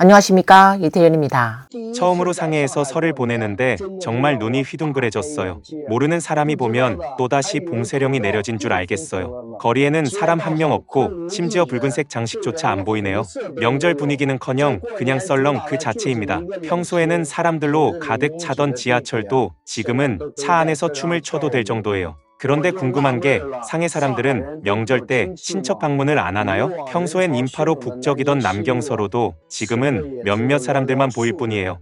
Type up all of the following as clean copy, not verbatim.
안녕하십니까, 이태현입니다. 처음으로 상해에서 설을 보내는데 정말 눈이 휘둥그레졌어요. 모르는 사람이 보면 또다시 봉쇄령이 내려진 줄 알겠어요. 거리에는 사람 한 명 없고 심지어 붉은색 장식조차 안 보이네요. 명절 분위기는커녕 그냥 썰렁 그 자체입니다. 평소에는 사람들로 가득 차던 지하철도 지금은 차 안에서 춤을 춰도 될 정도예요. 그런데 궁금한 게 상해 사람들은 명절 때 친척 방문을 안 하나요? 평소엔 인파로 북적이던 남경서로도 지금은 몇몇 사람들만 보일 뿐이에요.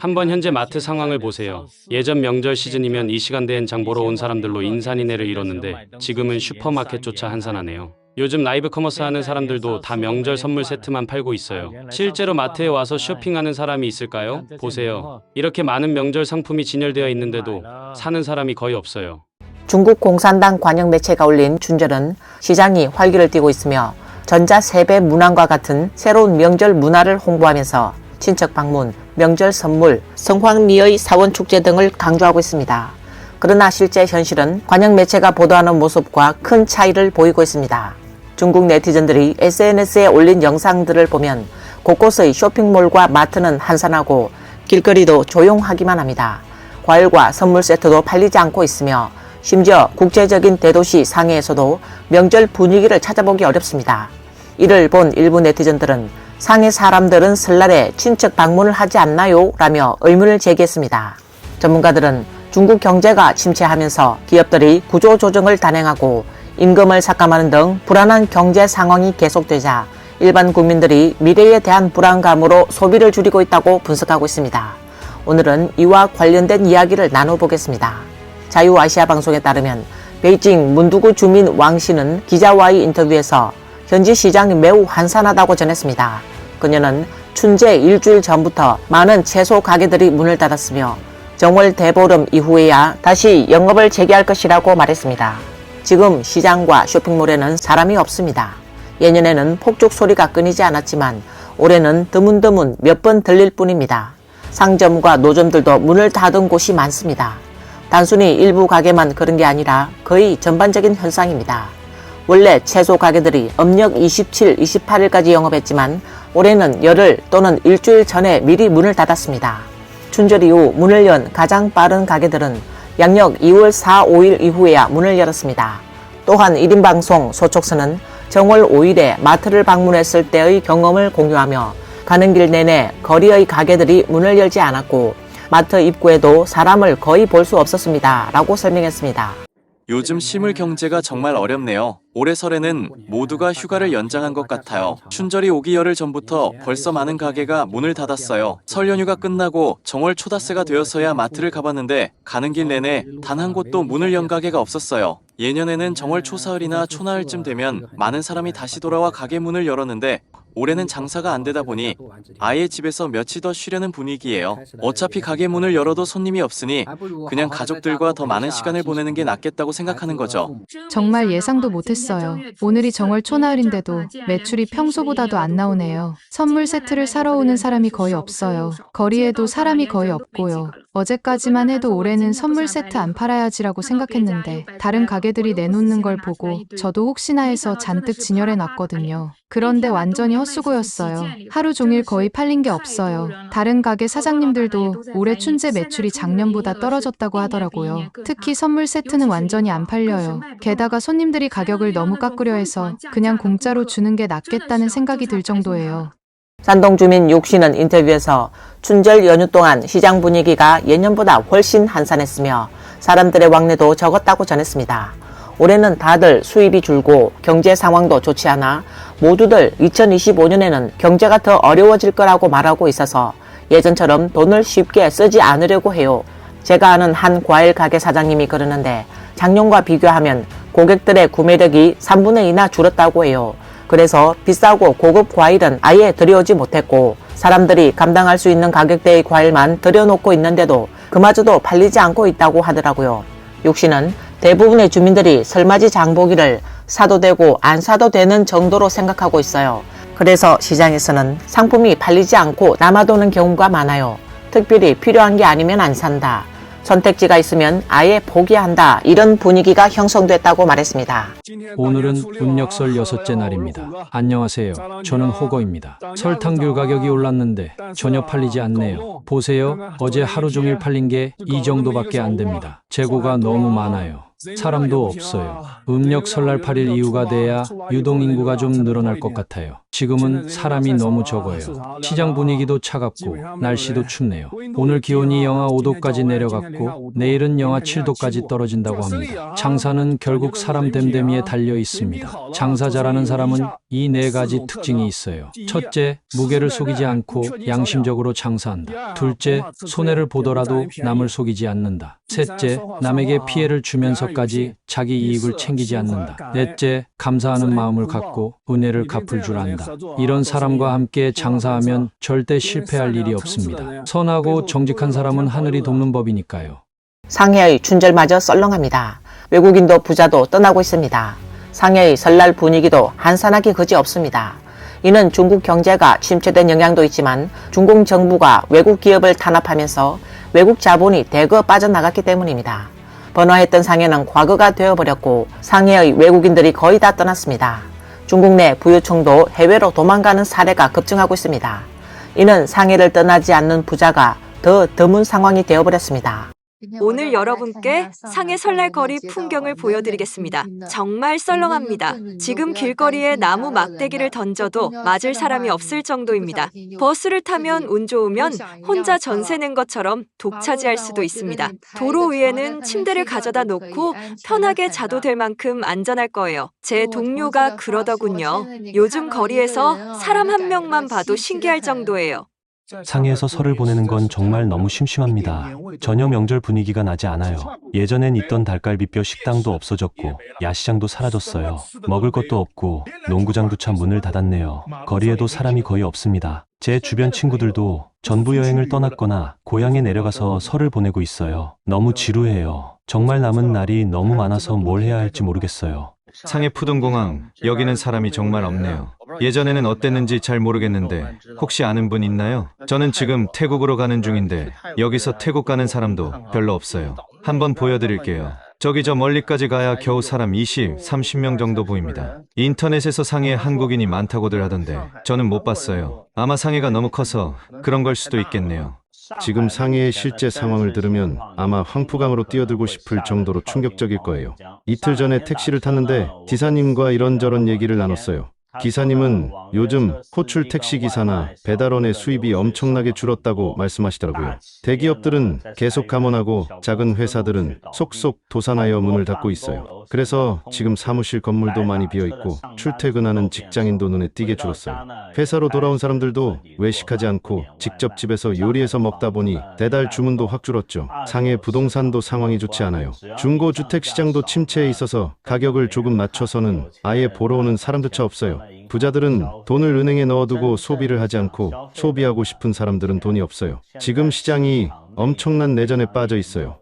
한번 현재 마트 상황을 보세요. 예전 명절 시즌이면 이 시간대엔 장 보러 온 사람들로 인산인해를 이뤘는데 지금은 슈퍼마켓조차 한산하네요. 요즘 라이브 커머스 하는 사람들도 다 명절 선물 세트만 팔고 있어요. 실제로 마트에 와서 쇼핑하는 사람이 있을까요? 보세요. 이렇게 많은 명절 상품이 진열되어 있는데도 사는 사람이 거의 없어요. 중국 공산당 관영 매체가 올린 춘절은 시장이 활기를 띠고 있으며 전자 세배 문항과 같은 새로운 명절 문화를 홍보하면서 친척 방문, 명절 선물, 성황리의 사원축제 등을 강조하고 있습니다. 그러나 실제 현실은 관영 매체가 보도하는 모습과 큰 차이를 보이고 있습니다. 중국 네티즌들이 SNS에 올린 영상들을 보면 곳곳의 쇼핑몰과 마트는 한산하고 길거리도 조용하기만 합니다. 과일과 선물 세트도 팔리지 않고 있으며 심지어 국제적인 대도시 상해에서도 명절 분위기를 찾아보기 어렵습니다. 이를 본 일부 네티즌들은 상해 사람들은 설날에 친척 방문을 하지 않나요? 라며 의문을 제기했습니다. 전문가들은 중국 경제가 침체하면서 기업들이 구조조정을 단행하고 임금을 삭감하는 등 불안한 경제 상황이 계속되자 일반 국민들이 미래에 대한 불안감으로 소비를 줄이고 있다고 분석하고 있습니다. 오늘은 이와 관련된 이야기를 나눠보겠습니다. 자유아시아 방송에 따르면 베이징 문두구 주민 왕 씨는 기자와의 인터뷰에서 현지 시장이 매우 한산하다고 전했습니다. 그녀는 춘제 일주일 전부터 많은 채소 가게들이 문을 닫았으며 정월 대보름 이후에야 다시 영업을 재개할 것이라고 말했습니다. 지금 시장과 쇼핑몰에는 사람이 없습니다. 예년에는 폭죽 소리가 끊이지 않았지만 올해는 드문드문 몇 번 들릴 뿐입니다. 상점과 노점들도 문을 닫은 곳이 많습니다. 단순히 일부 가게만 그런 게 아니라 거의 전반적인 현상입니다. 원래 채소 가게들이 음력 27, 28일까지 영업했지만 올해는 열흘 또는 일주일 전에 미리 문을 닫았습니다. 춘절 이후 문을 연 가장 빠른 가게들은 양력 2월 4, 5일 이후에야 문을 열었습니다. 또한 1인 방송 소촉서는 정월 5일에 마트를 방문했을 때의 경험을 공유하며 가는 길 내내 거리의 가게들이 문을 열지 않았고 마트 입구에도 사람을 거의 볼 수 없었습니다. 라고 설명했습니다. 요즘 실물 경제가 정말 어렵네요. 올해 설에는 모두가 휴가를 연장한 것 같아요. 춘절이 오기 열흘 전부터 벌써 많은 가게가 문을 닫았어요. 설 연휴가 끝나고 정월 초닷새가 되어서야 마트를 가봤는데 가는 길 내내 단 한 곳도 문을 연 가게가 없었어요. 예년에는 정월 초사흘이나 초나흘쯤 되면 많은 사람이 다시 돌아와 가게 문을 열었는데 올해는 장사가 안 되다 보니 아예 집에서 며칠 더 쉬려는 분위기예요. 어차피 가게 문을 열어도 손님이 없으니 그냥 가족들과 더 많은 시간을 보내는 게 낫겠다고 생각하는 거죠. 정말 예상도 못했어요. 오늘이 정월 초나흘인데도 매출이 평소보다도 안 나오네요. 선물 세트를 사러 오는 사람이 거의 없어요. 거리에도 사람이 거의 없고요. 어제까지만 해도 올해는 선물 세트 안 팔아야지라고 생각했는데 다른 가게들이 내놓는 걸 보고 저도 혹시나 해서 잔뜩 진열해 놨거든요. 그런데 완전히 헛수고였어요. 하루 종일 거의 팔린 게 없어요. 다른 가게 사장님들도 올해 춘제 매출이 작년보다 떨어졌다고 하더라고요. 특히 선물 세트는 완전히 안 팔려요. 게다가 손님들이 가격을 너무 깎으려 해서 그냥 공짜로 주는 게 낫겠다는 생각이 들 정도예요. 산동 주민 육 씨는 인터뷰에서 춘절 연휴 동안 시장 분위기가 예년보다 훨씬 한산했으며 사람들의 왕래도 적었다고 전했습니다. 올해는 다들 수입이 줄고 경제 상황도 좋지 않아 모두들 2025년에는 경제가 더 어려워질 거라고 말하고 있어서 예전처럼 돈을 쉽게 쓰지 않으려고 해요. 제가 아는 한 과일 가게 사장님이 그러는데 작년과 비교하면 고객들의 구매력이 3분의 2나 줄었다고 해요. 그래서 비싸고 고급 과일은 아예 들여오지 못했고 사람들이 감당할 수 있는 가격대의 과일만 들여놓고 있는데도 그마저도 팔리지 않고 있다고 하더라고요. 육 씨는 대부분의 주민들이 설맞이 장보기를 사도 되고 안 사도 되는 정도로 생각하고 있어요. 그래서 시장에서는 상품이 팔리지 않고 남아도는 경우가 많아요. 특별히 필요한 게 아니면 안 산다. 선택지가 있으면 아예 포기한다, 이런 분위기가 형성됐다고 말했습니다. 오늘은 음력설 6째 날입니다. 안녕하세요. 저는 호거입니다. 설탕귤 가격이 올랐는데 전혀 팔리지 않네요. 보세요. 어제 하루 종일 팔린 게 이 정도밖에 안 됩니다. 재고가 너무 많아요. 사람도 없어요. 음력 설날 8일 이후가 돼야 유동인구가 좀 늘어날 것 같아요. 지금은 사람이 너무 적어요. 시장 분위기도 차갑고 날씨도 춥네요. 오늘 기온이 영하 5도까지 내려갔고 내일은 영하 7도까지 떨어진다고 합니다. 장사는 결국 사람 댐댐이에 달려 있습니다. 장사 잘하는 사람은 이 4가지 특징이 있어요. 첫째, 무게를 속이지 않고 양심적으로 장사한다. 둘째, 손해를 보더라도 남을 속이지 않는다. 셋째, 남에게 피해를 주면서까지 자기 이익을 챙기지 않는다. 넷째, 감사하는 마음을 갖고 은혜를 갚을 줄 안다. 이런 사람과 함께 장사하면 절대 실패할 일이 없습니다. 선하고 정직한 사람은 하늘이 돕는 법이니까요. 상해의 춘절마저 썰렁합니다. 외국인도 부자도 떠나고 있습니다. 상해의 설날 분위기도 한산하기 그지없습니다. 이는 중국 경제가 침체된 영향도 있지만 중국 정부가 외국 기업을 탄압하면서 외국 자본이 대거 빠져나갔기 때문입니다. 번화했던 상해는 과거가 되어버렸고 상해의 외국인들이 거의 다 떠났습니다. 중국 내 부유층도 해외로 도망가는 사례가 급증하고 있습니다. 이는 상해를 떠나지 않는 부자가 더 드문 상황이 되어버렸습니다. 오늘 여러분께 상해 설날 거리 풍경을 보여드리겠습니다. 정말 썰렁합니다. 지금 길거리에 나무 막대기를 던져도 맞을 사람이 없을 정도입니다. 버스를 타면 운 좋으면 혼자 전세 낸 것처럼 독차지할 수도 있습니다. 도로 위에는 침대를 가져다 놓고 편하게 자도 될 만큼 안전할 거예요. 제 동료가 그러더군요. 요즘 거리에서 사람 한 명만 봐도 신기할 정도예요. 상해에서 설을 보내는 건 정말 너무 심심합니다. 전혀 명절 분위기가 나지 않아요. 예전엔 있던 닭갈비뼈 식당도 없어졌고 야시장도 사라졌어요. 먹을 것도 없고 농구장도 문을 닫았네요. 거리에도 사람이 거의 없습니다. 제 주변 친구들도 전부 여행을 떠났거나 고향에 내려가서 설을 보내고 있어요. 너무 지루해요. 정말 남은 날이 너무 많아서 뭘 해야 할지 모르겠어요. 상해 푸둥공항, 여기는 사람이 정말 없네요. 예전에는 어땠는지 잘 모르겠는데 혹시 아는 분 있나요? 저는 지금 태국으로 가는 중인데 여기서 태국 가는 사람도 별로 없어요. 한번 보여드릴게요. 저기 저 멀리까지 가야 겨우 사람 20, 30명 정도 보입니다. 인터넷에서 상해에 한국인이 많다고들 하던데 저는 못 봤어요. 아마 상해가 너무 커서 그런 걸 수도 있겠네요. 지금 상해의 실제 상황을 들으면 아마 황푸강으로 뛰어들고 싶을 정도로 충격적일 거예요. 이틀 전에 택시를 탔는데 기사님과 이런저런 얘기를 나눴어요. 기사님은 요즘 호출 택시 기사나 배달원의 수입이 엄청나게 줄었다고 말씀하시더라고요. 대기업들은 계속 감원하고 작은 회사들은 속속 도산하여 문을 닫고 있어요. 그래서 지금 사무실 건물도 많이 비어있고 출퇴근하는 직장인도 눈에 띄게 줄었어요. 회사로 돌아온 사람들도 외식하지 않고 직접 집에서 요리해서 먹다 보니 배달 주문도 확 줄었죠. 상해 부동산도 상황이 좋지 않아요. 중고주택시장도 침체에 있어서 가격을 조금 낮춰서는 아예 보러 오는 사람조차 없어요. 부자들은 돈을 은행에 넣어두고 소비를 하지 않고 소비하고 싶은 사람들은 돈이 없어요. 지금 시장이 엄청난 내전에 빠져 있어요.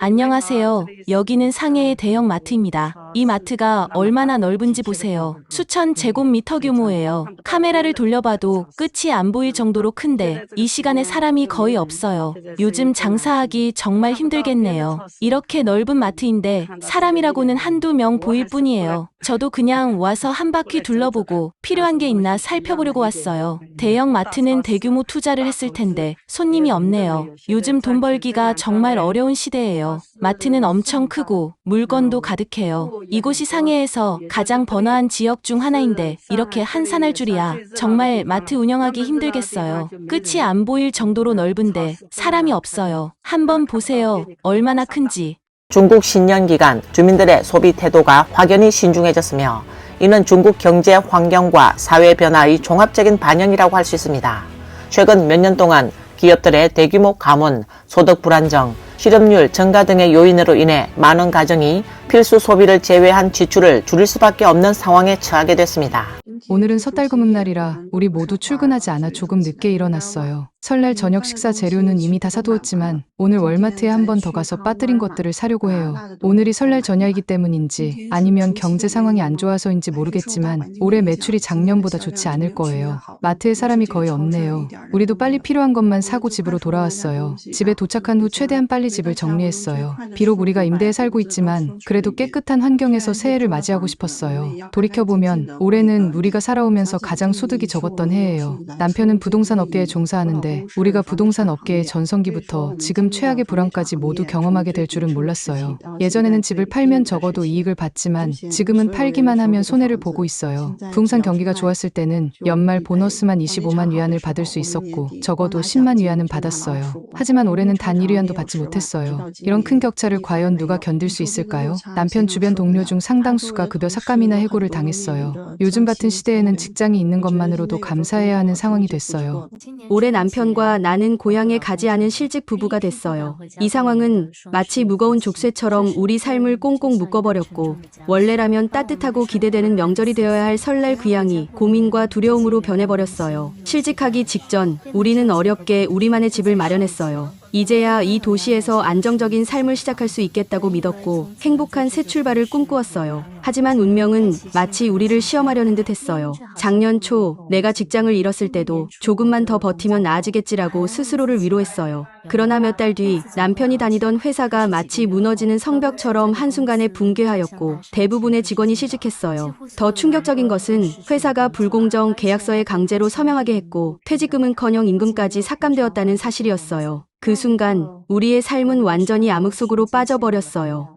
안녕하세요. 여기는 상해의 대형 마트입니다. 이 마트가 얼마나 넓은지 보세요. 수천 제곱미터 규모예요. 카메라를 돌려봐도 끝이 안 보일 정도로 큰데 이 시간에 사람이 거의 없어요. 요즘 장사하기 정말 힘들겠네요. 이렇게 넓은 마트인데 사람이라고는 한두 명 보일 뿐이에요. 저도 그냥 와서 한 바퀴 둘러보고 필요한 게 있나 살펴보려고 왔어요. 대형 마트는 대규모 투자를 했을 텐데 손님이 없네요. 요즘 돈 벌기가 정말 어려운 시대예요. 마트는 엄청 크고 물건도 가득해요. 이곳이 상해에서 가장 번화한 지역 중 하나인데 이렇게 한산할 줄이야. 정말 마트 운영하기 힘들겠어요. 끝이 안 보일 정도로 넓은데 사람이 없어요. 한번 보세요. 얼마나 큰지. 중국 신년 기간 주민들의 소비 태도가 확연히 신중해졌으며 이는 중국 경제 환경과 사회 변화의 종합적인 반영이라고 할 수 있습니다. 최근 몇 년 동안 기업들의 대규모 감원, 소득 불안정, 실업률 증가 등의 요인으로 인해 많은 가정이 필수 소비를 제외한 지출을 줄일 수밖에 없는 상황에 처하게 됐습니다. 오늘은 섣달금음날이라 우리 모두 출근하지 않아 조금 늦게 일어났어요. 설날 저녁 식사 재료는 이미 다 사두었지만 오늘 월마트에 한 번 더 가서 빠뜨린 것들을 사려고 해요. 오늘이 설날 전야이기 때문인지 아니면 경제 상황이 안 좋아서인지 모르겠지만 올해 매출이 작년보다 좋지 않을 거예요. 마트에 사람이 거의 없네요. 우리도 빨리 필요한 것만 사고 집으로 돌아왔어요. 집에 도착한 후 최대한 빨리 집을 정리했어요. 비록 우리가 임대에 살고 있지만 그래도 깨끗한 환경에서 새해를 맞이하고 싶었어요. 돌이켜보면 올해는 우리가 살아오면서 가장 소득이 적었던 해예요. 남편은 부동산 업계에 종사하는데 우리가 부동산 업계의 전성기부터 지금 최악의 불황까지 모두 경험하게 될 줄은 몰랐어요. 예전에는 집을 팔면 적어도 이익을 봤지만 지금은 팔기만 하면 손해를 보고 있어요. 부동산 경기가 좋았을 때는 연말 보너스만 25만 위안을 받을 수 있었고 적어도 10만 위안은 받았어요. 하지만 올해는 단 1위안도 받지 못했어요. 이런 큰 격차를 과연 누가 견딜 수 있을까요? 남편 주변 동료 중 상당수가 급여 삭감이나 해고를 당했어요. 요즘 같은 시대에는 직장이 있는 것만으로도 감사해야 하는 상황이 됐어요. 올해 남편과 나는 고향에 가지 않은 실직 부부가 됐어요. 이 상황은 마치 무거운 족쇄처럼 우리 삶을 꽁꽁 묶어버렸고 원래라면 따뜻하고 기대되는 명절이 되어야 할 설날 귀향이 고민과 두려움으로 변해버렸어요. 실직하기 직전 우리는 어렵게 우리만의 집을 마련했어요. 이제야 이 도시에서 안정적인 삶을 시작할 수 있겠다고 믿었고 행복한 새 출발을 꿈꾸었어요. 하지만 운명은 마치 우리를 시험하려는 듯 했어요. 작년 초 내가 직장을 잃었을 때도 조금만 더 버티면 나아지겠지라고 스스로를 위로했어요. 그러나 몇 달 뒤 남편이 다니던 회사가 마치 무너지는 성벽처럼 한순간에 붕괴하였고 대부분의 직원이 실직했어요. 더 충격적인 것은 회사가 불공정 계약서에 강제로 서명하게 했고 퇴직금은커녕 임금까지 삭감되었다는 사실이었어요. 그 순간 우리의 삶은 완전히 암흑 속으로 빠져버렸어요.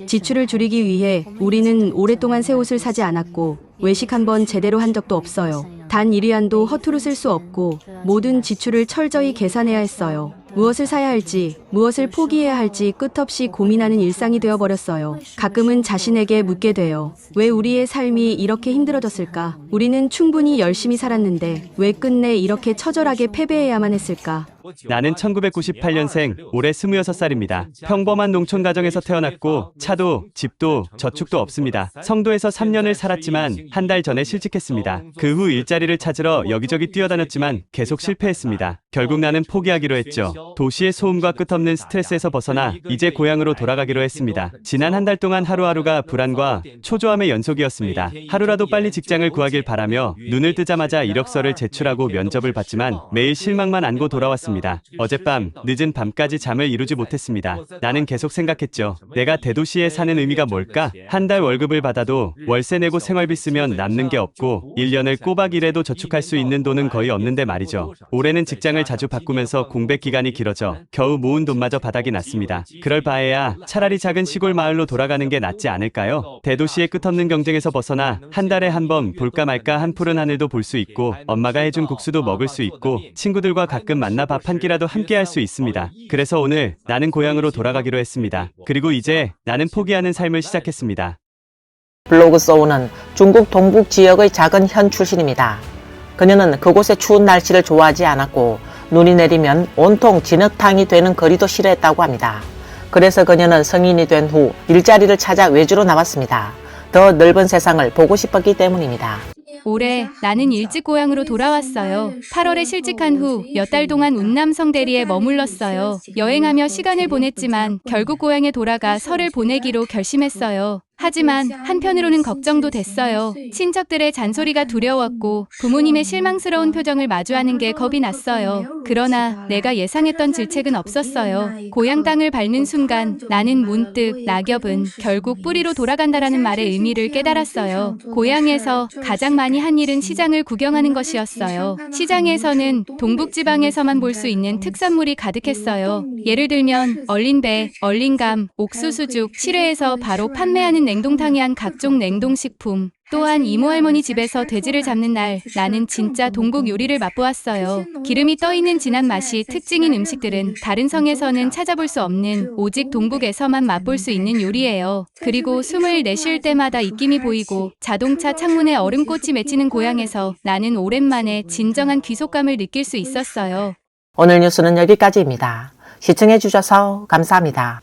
지출을 줄이기 위해 우리는 오랫동안 새 옷을 사지 않았고 외식 한 번 제대로 한 적도 없어요. 단 1위안도 허투루 쓸 수 없고 모든 지출을 철저히 계산해야 했어요. 무엇을 사야 할지, 무엇을 포기해야 할지 끝없이 고민하는 일상이 되어버렸어요. 가끔은 자신에게 묻게 돼요. 왜 우리의 삶이 이렇게 힘들어졌을까? 우리는 충분히 열심히 살았는데 왜 끝내 이렇게 처절하게 패배해야만 했을까? 나는 1998년생, 올해 26살입니다. 평범한 농촌 가정에서 태어났고 차도, 집도, 저축도 없습니다. 성도에서 3년을 살았지만 한 달 전에 실직했습니다. 그 후 일자리를 찾으러 여기저기 뛰어다녔지만 계속 실패했습니다. 결국 나는 포기하기로 했죠. 도시의 소음과 끝없는 스트레스에서 벗어나 이제 고향으로 돌아가기로 했습니다. 지난 한 달 동안 하루하루가 불안과 초조함의 연속이었습니다. 하루라도 빨리 직장을 구하길 바라며 눈을 뜨자마자 이력서를 제출하고 면접을 봤지만 매일 실망만 안고 돌아왔습니다. 어젯밤 늦은 밤까지 잠을 이루지 못했습니다. 나는 계속 생각했죠. 내가 대도시에 사는 의미가 뭘까? 한 달 월급을 받아도 월세 내고 생활비 쓰면 남는 게 없고 1년을 꼬박 일해도 저축할 수 있는 돈은 거의 없는데 말이죠. 올해는 직장을 자주 바꾸면서 공백 기간이 길어져 겨우 모은 돈마저 바닥이 났습니다. 그럴 바에야 차라리 작은 시골 마을로 돌아가는 게 낫지 않을까요? 대도시의 끝없는 경쟁에서 벗어나 한 달에 한 번 볼까 말까 한 푸른 하늘도 볼 수 있고 엄마가 해준 국수도 먹을 수 있고 친구들과 가끔 만나 밥 한 끼라도 함께 할 수 있습니다. 그래서 오늘 나는 고향으로 돌아가기로 했습니다. 그리고 이제 나는 포기하는 삶을 시작했습니다. 블로그 소우는 중국 동북 지역의 작은 현 출신입니다. 그녀는 그곳의 추운 날씨를 좋아하지 않았고 눈이 내리면 온통 진흙탕이 되는 거리도 싫어했다고 합니다. 그래서 그녀는 성인이 된 후 일자리를 찾아 외주로 나왔습니다. 더 넓은 세상을 보고 싶었기 때문입니다. 올해 나는 일찍 고향으로 돌아왔어요. 8월에 실직한 후 몇 달 동안 운남 성대리에 머물렀어요. 여행하며 시간을 보냈지만 결국 고향에 돌아가 설을 보내기로 결심했어요. 하지만 한편으로는 걱정도 됐어요. 친척들의 잔소리가 두려웠고 부모님의 실망스러운 표정을 마주하는 게 겁이 났어요. 그러나 내가 예상했던 질책은 없었어요. 고향 땅을 밟는 순간 나는 문득 낙엽은 결국 뿌리로 돌아간다라는 말의 의미를 깨달았어요. 고향에서 가장 많이 한 일은 시장을 구경하는 것이었어요. 시장에서는 동북지방에서만 볼 수 있는 특산물이 가득했어요. 예를 들면 얼린 배, 얼린 감, 옥수수죽, 시래에서 바로 판매하는 냉동탕이 한 각종 냉동식품. 또한 이모 할머니 집에서 돼지를 잡는 날 나는 진짜 동북 요리를 맛보았어요. 기름이 떠있는 진한 맛이 특징인 음식들은 다른 성에서는 찾아볼 수 없는 오직 동북에서만 맛볼 수 있는 요리예요. 그리고 숨을 내쉴 때마다 입김이 보이고 자동차 창문에 얼음꽃이 맺히는 고향에서 나는 오랜만에 진정한 귀속감을 느낄 수 있었어요. 오늘 뉴스는 여기까지입니다. 시청해주셔서 감사합니다.